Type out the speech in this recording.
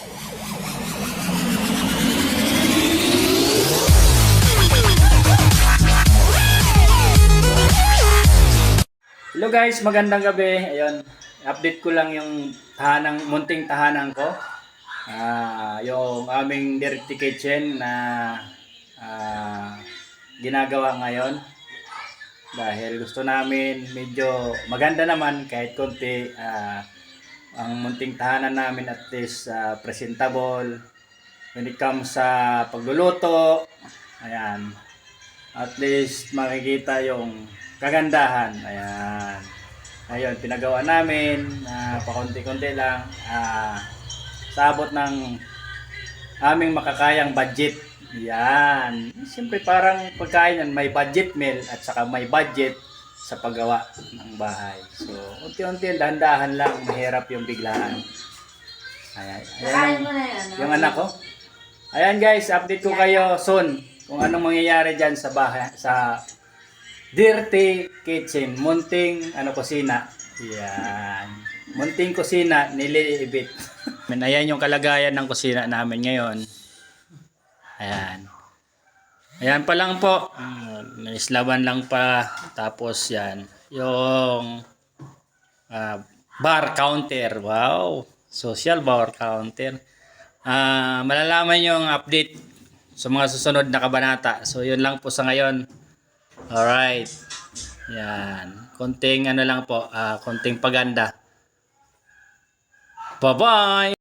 Hello guys, magandang gabi. Ayun, update ko lang yung munting tahanan ko. Yung aming dirty kitchen na ginagawa ngayon. Dahil gusto namin medyo maganda naman kahit konti ang munting tahanan namin, at least presentable when it comes sa pagluluto. Ayan. At least makikita yung kagandahan. Ayan. Ayun, pinagawa namin pakonti-konti lang, sa abot ng aming makakayang budget. Yan. Siyempre parang pagkain yan, may budget meal at saka may budget sa paggawa ng bahay. So, unti-unti, dahan-dahan lang, mahirap yung biglaan. Ayan. Yung anak ko. Ayan guys, update ko kayo soon kung anong mangyayari dyan sa bahay, sa dirty kitchen, munting kusina. Yan. Munting kusina, niliibit. Ayan yung kalagayan ng kusina namin ngayon. Ayan. Ayan pa lang po. Naislaban lang pa. Tapos yan. Yung bar counter. Wow. Social bar counter. Malalaman yung update sa mga susunod na kabanata. So yun lang po sa ngayon. Alright. Yan. Konting lang po. Konting paganda. Bye-bye!